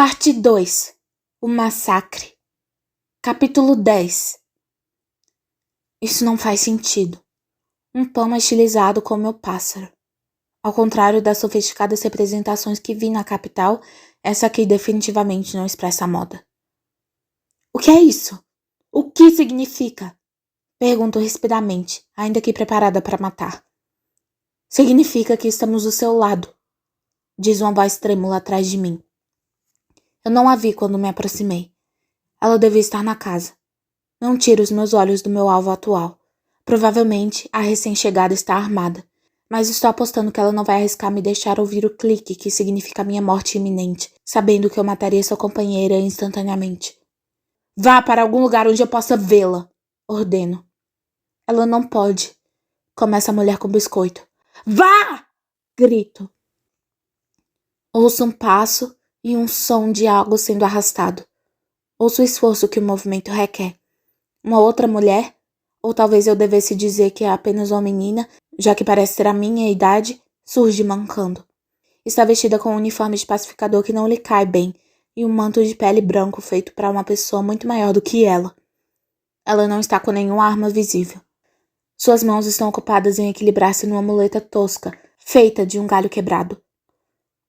Parte 2. O massacre. Capítulo 10. Isso não faz sentido. Um pão estilizado como meu pássaro. Ao contrário das sofisticadas representações que vi na capital, essa aqui definitivamente não expressa a moda. O que é isso? O que significa? Pergunto rispidamente, ainda que preparada para matar. Significa que estamos do seu lado, diz uma voz trêmula atrás de mim. Eu não a vi quando me aproximei. Ela devia estar na casa. Não tiro os meus olhos do meu alvo atual. Provavelmente, a recém-chegada está armada, mas estou apostando que ela não vai arriscar me deixar ouvir o clique que significa minha morte iminente, sabendo que eu mataria sua companheira instantaneamente. Vá para algum lugar onde eu possa vê-la, ordeno. Ela não pode, começa a mulher com biscoito. Vá! Grito. Ouço um passo e um som de algo sendo arrastado. Ouço o esforço que o movimento requer. Uma outra mulher, ou talvez eu devesse dizer que é apenas uma menina, já que parece ter a minha idade, surge mancando. Está vestida com um uniforme de pacificador que não lhe cai bem e um manto de pele branco feito para uma pessoa muito maior do que ela. Ela não está com nenhuma arma visível. Suas mãos estão ocupadas em equilibrar-se numa muleta tosca, feita de um galho quebrado.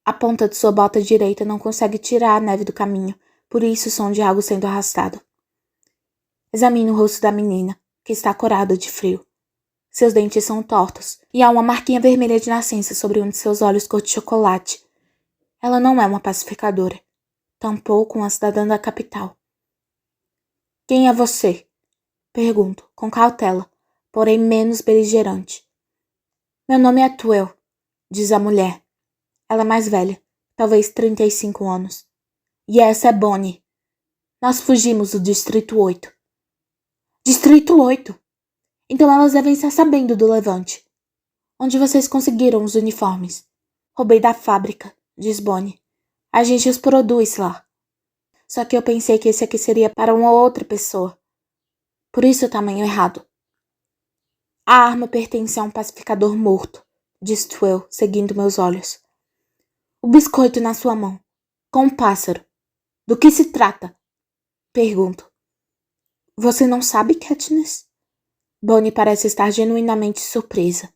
A ponta de sua bota direita não consegue tirar a neve do caminho, por isso o som de algo sendo arrastado. Examino o rosto da menina, que está corada de frio. Seus dentes são tortos, e há uma marquinha vermelha de nascença sobre um de seus olhos cor de chocolate. Ela não é uma pacificadora, tampouco uma cidadã da capital. Quem é você? Pergunto, com cautela, porém menos beligerante. Meu nome é Tuel, diz a mulher. Ela é mais velha, talvez 35 anos. E essa é Bonnie. Nós fugimos do Distrito 8. Distrito 8? Então elas devem estar sabendo do levante. Onde vocês conseguiram os uniformes? Roubei da fábrica, diz Bonnie. A gente os produz lá. Só que eu pensei que esse aqui seria para uma outra pessoa. Por isso o tamanho errado. A arma pertence a um pacificador morto, diz Tuel, seguindo meus olhos. O biscoito na sua mão, com um pássaro. Do que se trata? Pergunto. Você não sabe, Katniss? Bonnie parece estar genuinamente surpresa.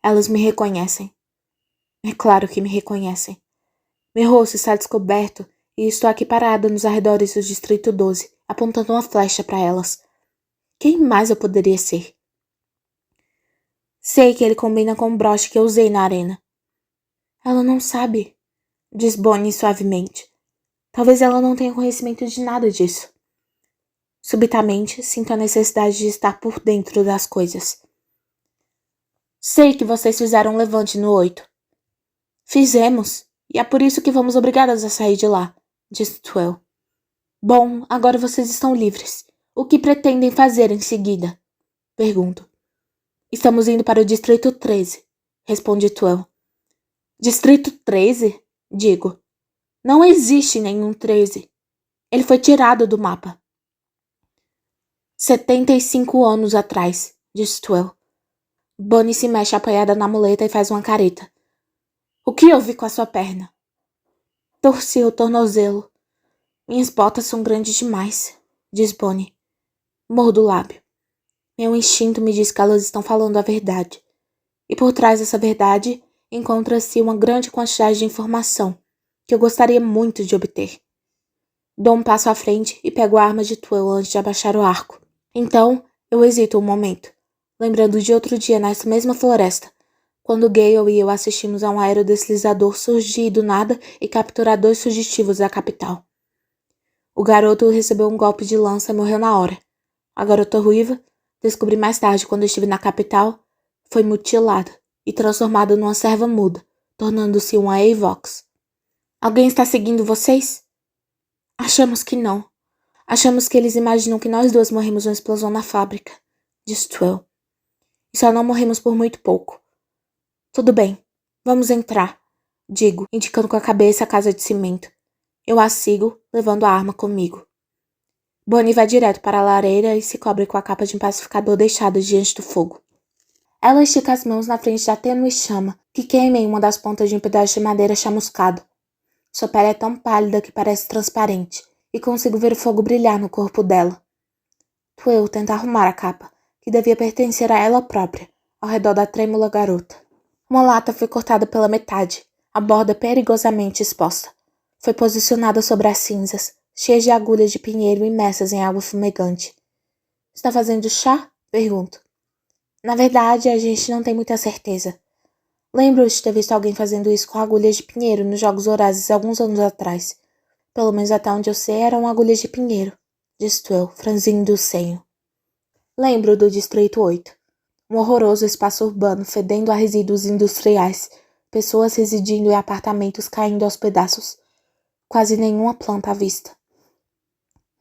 Elas me reconhecem. É claro que me reconhecem. Meu rosto está descoberto e estou aqui parada nos arredores do Distrito 12, apontando uma flecha para elas. Quem mais eu poderia ser? Sei que ele combina com o broche que eu usei na arena. Ela não sabe, diz Bonnie suavemente. Talvez ela não tenha conhecimento de nada disso. Subitamente, sinto a necessidade de estar por dentro das coisas. Sei que vocês fizeram um levante no 8. Fizemos, e é por isso que fomos obrigadas a sair de lá, disse Tuel. Bom, agora vocês estão livres. O que pretendem fazer em seguida? Pergunto. Estamos indo para o Distrito 13, responde Tuel. Distrito 13? Digo. Não existe nenhum 13. Ele foi tirado do mapa. 75 anos atrás, diz Tuel. Bonnie se mexe apoiada na muleta e faz uma careta. O que houve com a sua perna? Torci o tornozelo. Minhas botas são grandes demais, diz Bonnie. Mordo o lábio. Meu instinto me diz que elas estão falando a verdade. E por trás dessa verdade encontra-se uma grande quantidade de informação que eu gostaria muito de obter. Dou um passo à frente e pego a arma de Tuel antes de abaixar o arco. Então, eu hesito um momento, lembrando de outro dia nessa mesma floresta, quando Gale e eu assistimos a um aerodeslizador surgir do nada e capturar 2 fugitivos da capital. O garoto recebeu um golpe de lança e morreu na hora. A garota ruiva, descobri mais tarde quando estive na capital, foi mutilada e transformada numa serva muda, tornando-se uma Avox. Alguém está seguindo vocês? Achamos que não. Achamos que eles imaginam que nós 2 morremos numa explosão na fábrica, disse Tuel. E só não morremos por muito pouco. Tudo bem, vamos entrar, digo, indicando com a cabeça a casa de cimento. Eu a sigo, levando a arma comigo. Bonnie vai direto para a lareira e se cobre com a capa de um pacificador deixada diante do fogo. Ela estica as mãos na frente da tênue chama, que queima em uma das pontas de um pedaço de madeira chamuscado. Sua pele é tão pálida que parece transparente, e consigo ver o fogo brilhar no corpo dela. Twill tenta arrumar a capa, que devia pertencer a ela própria, ao redor da trêmula garota. Uma lata foi cortada pela metade, a borda perigosamente exposta. Foi posicionada sobre as cinzas, cheias de agulhas de pinheiro imersas em água fumegante. Está fazendo chá? Pergunto. Na verdade, a gente não tem muita certeza. Lembro de ter visto alguém fazendo isso com agulhas de pinheiro nos Jogos Vorazes alguns anos atrás. Pelo menos até onde eu sei eram agulhas de pinheiro, disse Twill, franzindo o senho. Lembro do Distrito 8. Um horroroso espaço urbano fedendo a resíduos industriais, pessoas residindo em apartamentos caindo aos pedaços. Quase nenhuma planta à vista.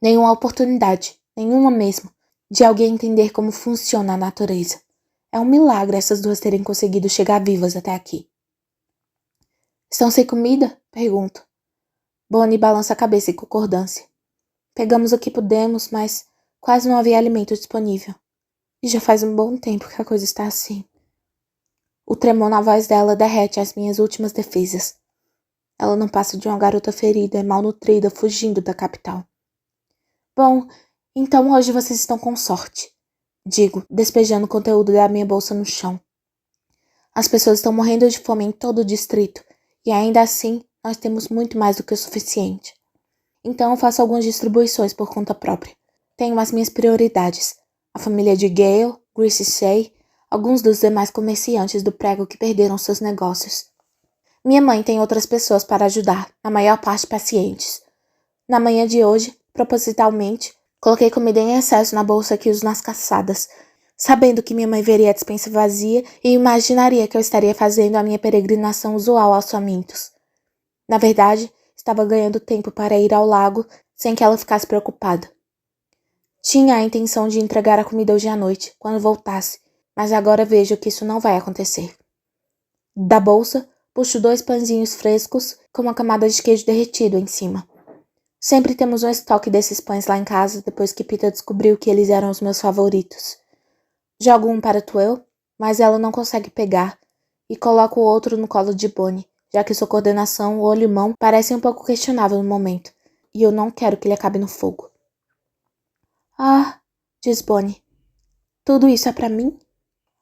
Nenhuma oportunidade, nenhuma mesmo, de alguém entender como funciona a natureza. É um milagre essas duas terem conseguido chegar vivas até aqui. Estão sem comida? Pergunto. Bonnie balança a cabeça em concordância. Pegamos o que pudemos, mas quase não havia alimento disponível. E já faz um bom tempo que a coisa está assim. O tremor na voz dela derrete as minhas últimas defesas. Ela não passa de uma garota ferida e malnutrida fugindo da capital. Bom, então hoje vocês estão com sorte, digo, despejando o conteúdo da minha bolsa no chão. As pessoas estão morrendo de fome em todo o distrito, e ainda assim nós temos muito mais do que o suficiente. Então eu faço algumas distribuições por conta própria. Tenho as minhas prioridades. A família de Gale, Grace Shea, alguns dos demais comerciantes do prego que perderam seus negócios. Minha mãe tem outras pessoas para ajudar, na maior parte pacientes. Na manhã de hoje, propositalmente, coloquei comida em excesso na bolsa que uso nas caçadas, sabendo que minha mãe veria a despensa vazia e imaginaria que eu estaria fazendo a minha peregrinação usual aos famintos. Na verdade, estava ganhando tempo para ir ao lago sem que ela ficasse preocupada. Tinha a intenção de entregar a comida hoje à noite, quando voltasse, mas agora vejo que isso não vai acontecer. Da bolsa, puxo 2 pãezinhos frescos com uma camada de queijo derretido em cima. Sempre temos um estoque desses pães lá em casa depois que Peter descobriu que eles eram os meus favoritos. Jogo um para Twill, mas ela não consegue pegar, e coloco o outro no colo de Bonnie, já que sua coordenação, olho e mão, parecem um pouco questionável no momento, e eu não quero que ele acabe no fogo. Ah, diz Bonnie. Tudo isso é para mim?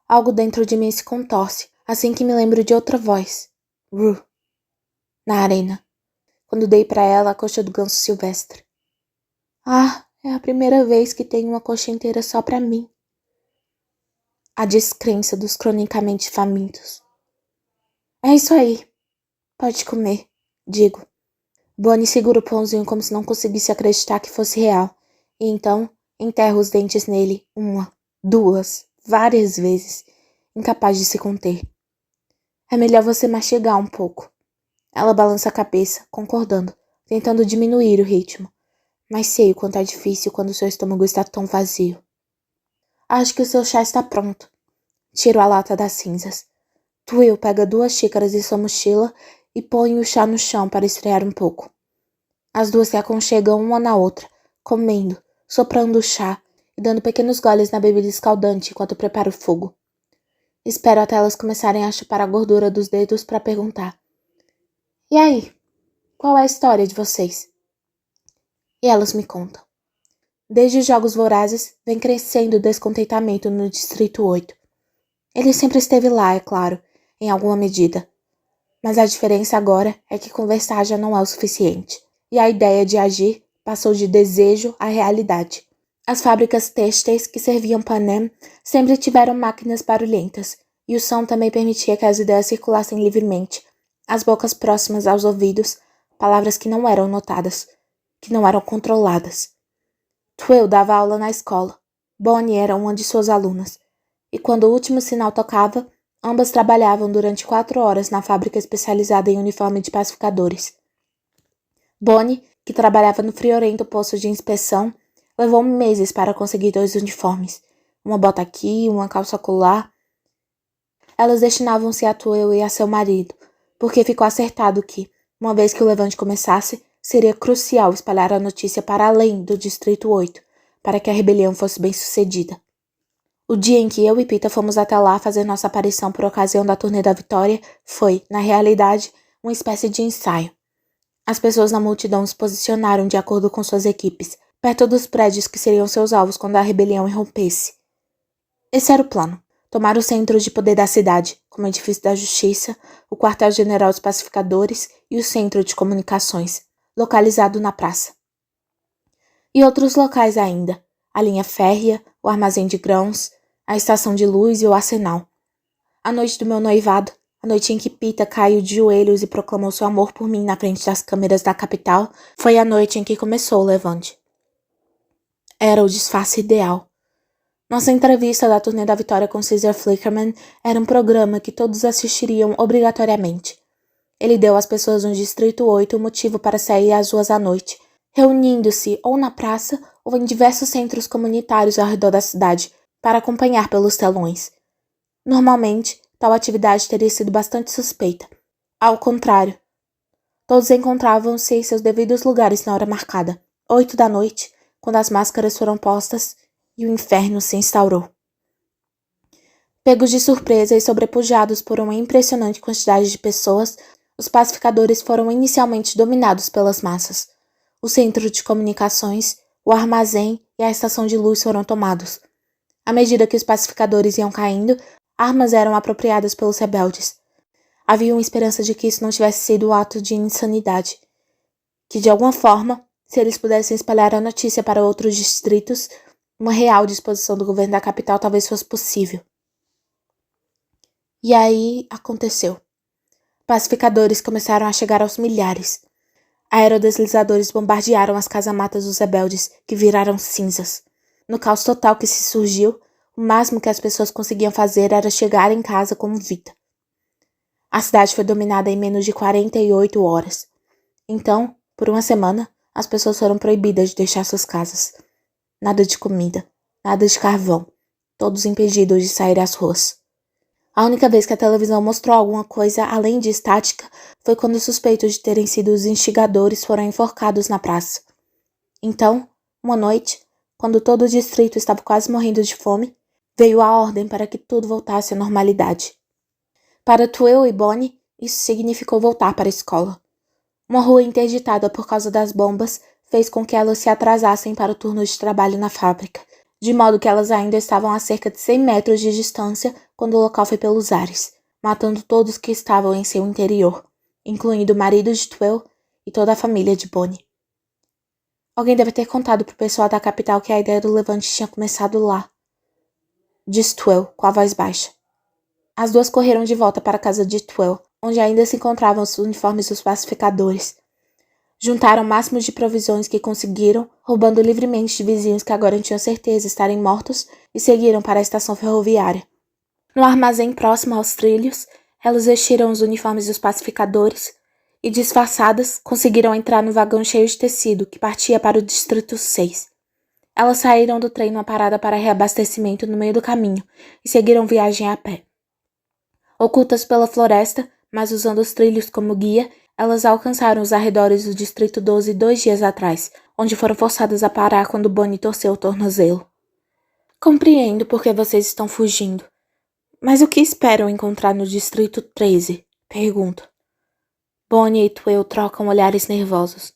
Algo dentro de mim se contorce, assim que me lembro de outra voz. Rue. Na arena. Quando dei para ela a coxa do ganso silvestre. Ah, é a primeira vez que tenho uma coxa inteira só para mim. A descrença dos cronicamente famintos. É isso aí. Pode comer, digo. Bonnie segura o pãozinho como se não conseguisse acreditar que fosse real, e então enterra os dentes nele 1, 2, várias vezes, incapaz de se conter. É melhor você mastigar um pouco. Ela balança a cabeça, concordando, tentando diminuir o ritmo. Mas sei o quanto é difícil quando seu estômago está tão vazio. Acho que o seu chá está pronto. Tiro a lata das cinzas. Twill pega 2 xícaras de sua mochila e põe o chá no chão para esfriar um pouco. As duas se aconchegam uma na outra, comendo, soprando o chá e dando pequenos goles na bebida escaldante enquanto preparo o fogo. Espero até elas começarem a chupar a gordura dos dedos para perguntar. E aí? Qual é a história de vocês? E elas me contam. Desde os Jogos Vorazes, vem crescendo o descontentamento no Distrito 8. Ele sempre esteve lá, é claro, em alguma medida. Mas a diferença agora é que conversar já não é o suficiente, e a ideia de agir passou de desejo à realidade. As fábricas têxteis que serviam Panem sempre tiveram máquinas barulhentas, e o som também permitia que as ideias circulassem livremente, as bocas próximas aos ouvidos, palavras que não eram notadas, que não eram controladas. Twill dava aula na escola. Bonnie era uma de suas alunas. E quando o último sinal tocava, ambas trabalhavam durante 4 horas na fábrica especializada em uniforme de pacificadores. Bonnie, que trabalhava no friorento posto de inspeção, levou meses para conseguir 2 uniformes. Uma bota aqui, uma calça colar. Elas destinavam-se a Twill e a seu marido, porque ficou acertado que, uma vez que o levante começasse, seria crucial espalhar a notícia para além do Distrito 8, para que a rebelião fosse bem sucedida. O dia em que eu e Pita fomos até lá fazer nossa aparição por ocasião da turnê da Vitória foi, na realidade, uma espécie de ensaio. As pessoas na multidão se posicionaram de acordo com suas equipes, perto dos prédios que seriam seus alvos quando a rebelião irrompesse. Esse era o plano. Tomar o centro de poder da cidade, como o edifício da justiça, o quartel-general dos pacificadores e o centro de comunicações, localizado na praça. E outros locais ainda, a linha férrea, o armazém de grãos, a estação de luz e o arsenal. A noite do meu noivado, a noite em que Pita caiu de joelhos e proclamou seu amor por mim na frente das câmeras da capital, foi a noite em que começou o levante. Era o disfarce ideal. Nossa entrevista da turnê da Vitória com Caesar Flickerman era um programa que todos assistiriam obrigatoriamente. Ele deu às pessoas no Distrito 8 o motivo para sair às ruas à noite, reunindo-se ou na praça ou em diversos centros comunitários ao redor da cidade para acompanhar pelos telões. Normalmente, tal atividade teria sido bastante suspeita. Ao contrário, todos encontravam-se em seus devidos lugares na hora marcada, 8 da noite, quando as máscaras foram postas e o inferno se instaurou. Pegos de surpresa e sobrepujados por uma impressionante quantidade de pessoas, os pacificadores foram inicialmente dominados pelas massas. O centro de comunicações, o armazém e a estação de luz foram tomados. À medida que os pacificadores iam caindo, armas eram apropriadas pelos rebeldes. Havia uma esperança de que isso não tivesse sido um ato de insanidade. Que, de alguma forma, se eles pudessem espalhar a notícia para outros distritos, uma real disposição do governo da capital talvez fosse possível. E aí aconteceu. Pacificadores começaram a chegar aos milhares. Aerodeslizadores bombardearam as casamatas dos rebeldes, que viraram cinzas. No caos total que se surgiu, o máximo que as pessoas conseguiam fazer era chegar em casa com vida. A cidade foi dominada em menos de 48 horas. Então, por uma semana, as pessoas foram proibidas de deixar suas casas. Nada de comida, nada de carvão, todos impedidos de sair às ruas. A única vez que a televisão mostrou alguma coisa além de estática foi quando os suspeitos de terem sido os instigadores foram enforcados na praça. Então, uma noite, quando todo o distrito estava quase morrendo de fome, veio a ordem para que tudo voltasse à normalidade. Para Twill e Bonnie, isso significou voltar para a escola. Uma rua interditada por causa das bombas fez com que elas se atrasassem para o turno de trabalho na fábrica, de modo que elas ainda estavam a cerca de 100 metros de distância quando o local foi pelos ares, matando todos que estavam em seu interior, incluindo o marido de Twill e toda a família de Bonnie. Alguém deve ter contado pro pessoal da capital que a ideia do levante tinha começado lá, disse Twill com a voz baixa. As duas correram de volta para a casa de Twill, onde ainda se encontravam os uniformes dos pacificadores. Juntaram o máximo de provisões que conseguiram, roubando livremente de vizinhos que agora tinham certeza estarem mortos, e seguiram para a estação ferroviária. No armazém próximo aos trilhos, elas vestiram os uniformes dos pacificadores e, disfarçadas, conseguiram entrar no vagão cheio de tecido que partia para o Distrito 6. Elas saíram do trem numa parada para reabastecimento no meio do caminho e seguiram viagem a pé. Ocultas pela floresta, mas usando os trilhos como guia, elas alcançaram os arredores do Distrito 12 2 dias atrás, onde foram forçadas a parar quando Bonnie torceu o tornozelo. Compreendo por que vocês estão fugindo. Mas o que esperam encontrar no Distrito 13? Pergunto. Bonnie e Twill trocam olhares nervosos.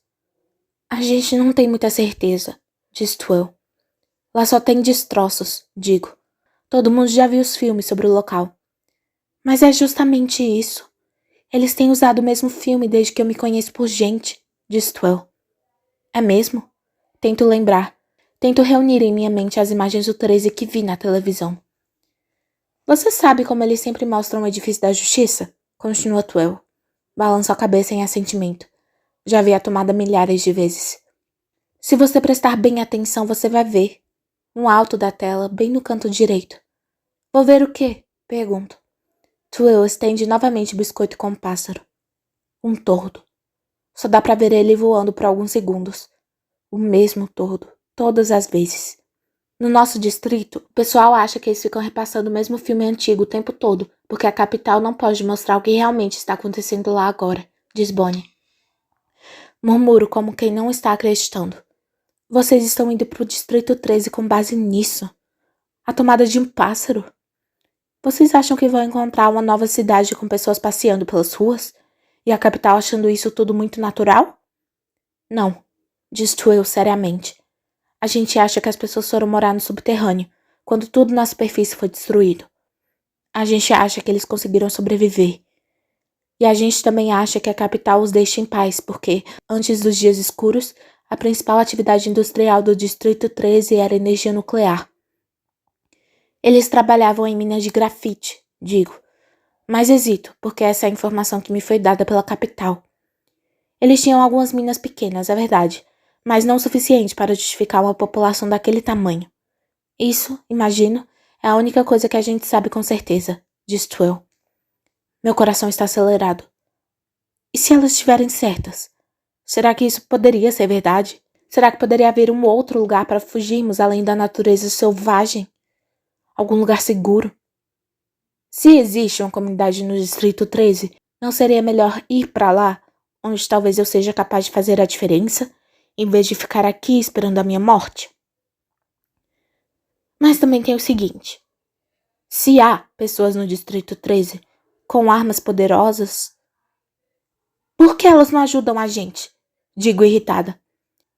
A gente não tem muita certeza, diz Twill. Lá só tem destroços, digo. Todo mundo já viu os filmes sobre o local. Mas é justamente isso. Eles têm usado o mesmo filme desde que eu me conheço por gente, diz Twill. É mesmo? Tento lembrar. Tento reunir em minha mente as imagens do 13 que vi na televisão. Você sabe como eles sempre mostram o edifício da justiça? Continua Twill. Balança a cabeça em assentimento. Já vi a tomada milhares de vezes. Se você prestar bem atenção, você vai ver. No alto da tela, bem no canto direito. Vou ver o quê? Pergunto. Twill estende novamente o biscoito com o pássaro. Um tordo. Só dá pra ver ele voando por alguns segundos. O mesmo tordo, todas as vezes. No nosso distrito, o pessoal acha que eles ficam repassando o mesmo filme antigo o tempo todo, porque a capital não pode mostrar o que realmente está acontecendo lá agora, diz Bonnie. Murmuro como quem não está acreditando. Vocês estão indo pro Distrito 13 com base nisso? A tomada de um pássaro? Vocês acham que vão encontrar uma nova cidade com pessoas passeando pelas ruas? E a capital achando isso tudo muito natural? Não, diz Twill seriamente. A gente acha que as pessoas foram morar no subterrâneo, quando tudo na superfície foi destruído. A gente acha que eles conseguiram sobreviver. E a gente também acha que a capital os deixa em paz, porque, antes dos dias escuros, a principal atividade industrial do Distrito 13 era energia nuclear. Eles trabalhavam em minas de grafite, digo. Mas hesito, porque essa é a informação que me foi dada pela capital. Eles tinham algumas minas pequenas, é verdade, mas não o suficiente para justificar uma população daquele tamanho. Isso, imagino, é a única coisa que a gente sabe com certeza, diz Twill. Meu coração está acelerado. E se elas estiverem certas? Será que isso poderia ser verdade? Será que poderia haver um outro lugar para fugirmos além da natureza selvagem? Algum lugar seguro? Se existe uma comunidade no Distrito 13, não seria melhor ir para lá, onde talvez eu seja capaz de fazer a diferença, em vez de ficar aqui esperando a minha morte? Mas também tem o seguinte. Se há pessoas no Distrito 13 com armas poderosas, por que elas não ajudam a gente? Digo irritada.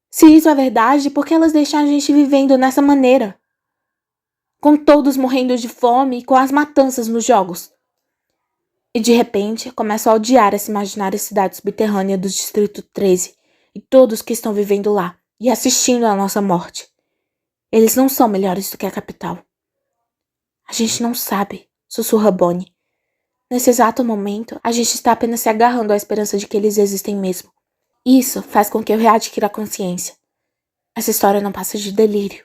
Se isso é verdade, por que elas deixam a gente vivendo dessa maneira? Com todos morrendo de fome e com as matanças nos jogos. E de repente, começo a odiar essa imaginária cidade subterrânea do Distrito 13 e todos que estão vivendo lá e assistindo à nossa morte. Eles não são melhores do que a capital. A gente não sabe, sussurra Bonnie. Nesse exato momento, a gente está apenas se agarrando à esperança de que eles existem mesmo. Isso faz com que eu readquira a consciência. Essa história não passa de delírio.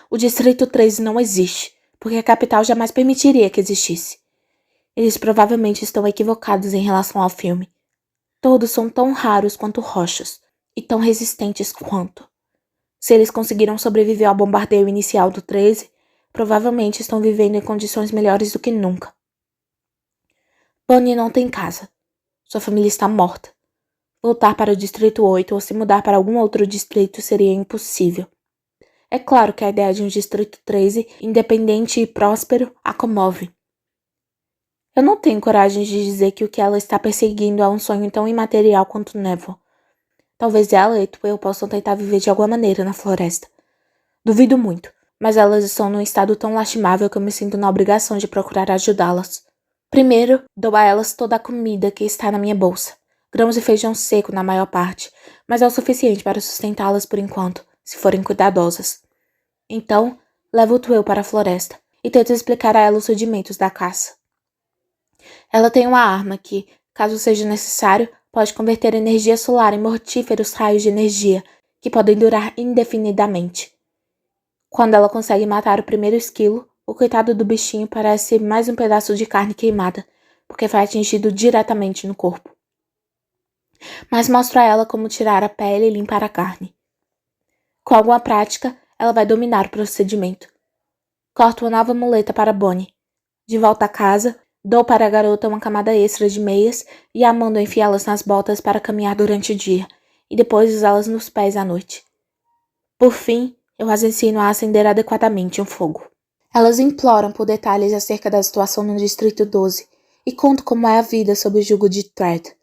O Distrito 13 não existe, porque a capital jamais permitiria que existisse. Eles provavelmente estão equivocados em relação ao filme. Todos são tão raros quanto rochas, e tão resistentes quanto. Se eles conseguiram sobreviver ao bombardeio inicial do 13, provavelmente estão vivendo em condições melhores do que nunca. Bonnie não tem casa. Sua família está morta. Voltar para o Distrito 8 ou se mudar para algum outro distrito seria impossível. É claro que a ideia de um Distrito 13, independente e próspero, a comove. Eu não tenho coragem de dizer que o que ela está perseguindo é um sonho tão imaterial quanto Neville. Talvez ela e Twill possam tentar viver de alguma maneira na floresta. Duvido muito, mas elas estão num estado tão lastimável que eu me sinto na obrigação de procurar ajudá-las. Primeiro, dou a elas toda a comida que está na minha bolsa. Grãos e feijão seco na maior parte, mas é o suficiente para sustentá-las por enquanto, se forem cuidadosas. Então, levo o Twill para a floresta e tento explicar a ela os rudimentos da caça. Ela tem uma arma que, caso seja necessário, pode converter energia solar em mortíferos raios de energia, que podem durar indefinidamente. Quando ela consegue matar o primeiro esquilo, o coitado do bichinho parece mais um pedaço de carne queimada, porque foi atingido diretamente no corpo. Mas mostro a ela como tirar a pele e limpar a carne. Com alguma prática, ela vai dominar o procedimento. Corto uma nova muleta para Bonnie. De volta a casa, dou para a garota uma camada extra de meias e a mando enfiá-las nas botas para caminhar durante o dia, e depois usá-las nos pés à noite. Por fim, eu as ensino a acender adequadamente um fogo. Elas imploram por detalhes acerca da situação no Distrito 12 e conto como é a vida sob o jugo de Thread.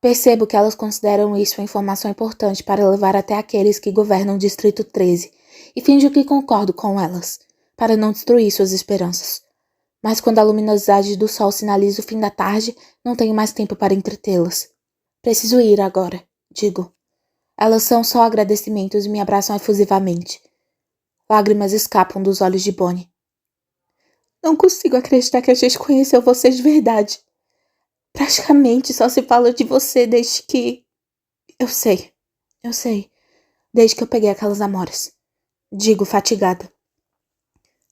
Percebo que elas consideram isso uma informação importante para levar até aqueles que governam o Distrito 13 e finjo que concordo com elas, para não destruir suas esperanças. Mas quando a luminosidade do sol sinaliza o fim da tarde, não tenho mais tempo para entretê-las. Preciso ir agora, digo. Elas são só agradecimentos e me abraçam efusivamente. Lágrimas escapam dos olhos de Bonnie. Não consigo acreditar que a gente conheceu você de verdade. Praticamente só se fala de você desde que... Eu sei. Desde que eu peguei aquelas amoras. Digo, fatigada.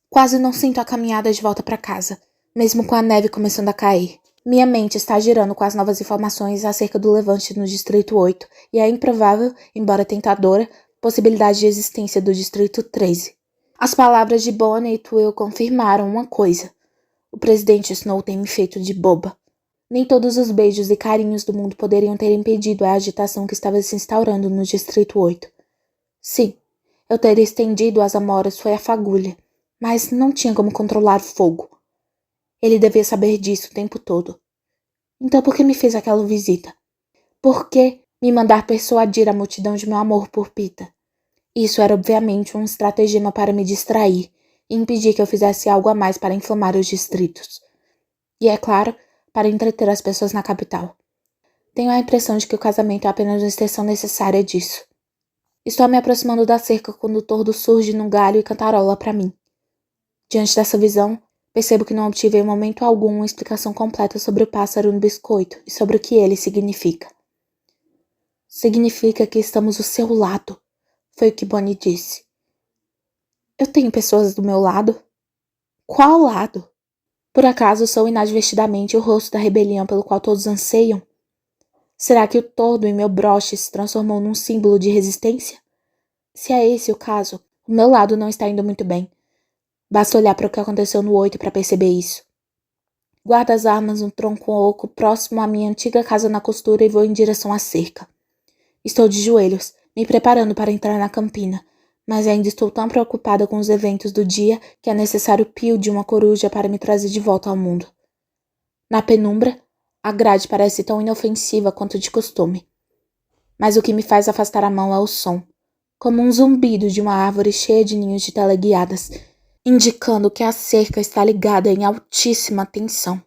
Quase não sinto a caminhada de volta para casa, mesmo com a neve começando a cair. Minha mente está girando com as novas informações acerca do levante no Distrito 8 e a improvável, embora tentadora, possibilidade de existência do Distrito 13. As palavras de Bonnie e Twill confirmaram uma coisa. O presidente Snow tem me feito de boba. Nem todos os beijos e carinhos do mundo poderiam ter impedido a agitação que estava se instaurando no Distrito 8. Sim, eu ter estendido as amoras foi a fagulha, mas não tinha como controlar o fogo. Ele devia saber disso o tempo todo. Então por que me fez aquela visita? Por que me mandar persuadir a multidão de meu amor por Pita. Isso era obviamente um estratagema para me distrair e impedir que eu fizesse algo a mais para inflamar os distritos. E, é claro, para entreter as pessoas na capital. Tenho a impressão de que o casamento é apenas uma extensão necessária disso. Estou me aproximando da cerca quando o tordo surge num galho e cantarola para mim. Diante dessa visão, percebo que não obtive em momento algum uma explicação completa sobre o pássaro no biscoito e sobre o que ele significa. Significa que estamos do seu lado, foi o que Bonnie disse. Eu tenho pessoas do meu lado? Qual lado? Por acaso sou inadvertidamente o rosto da rebelião pelo qual todos anseiam? Será que o tordo em meu broche se transformou num símbolo de resistência? Se é esse o caso, o meu lado não está indo muito bem. Basta olhar para o que aconteceu no 8 para perceber isso. Guardo as armas num tronco oco próximo à minha antiga casa na costura e vou em direção à cerca. Estou de joelhos, me preparando para entrar na campina, mas ainda estou tão preocupada com os eventos do dia que é necessário o pio de uma coruja para me trazer de volta ao mundo. Na penumbra, a grade parece tão inofensiva quanto de costume. Mas o que me faz afastar a mão é o som, como um zumbido de uma árvore cheia de ninhos de teleguiadas, indicando que a cerca está ligada em altíssima tensão.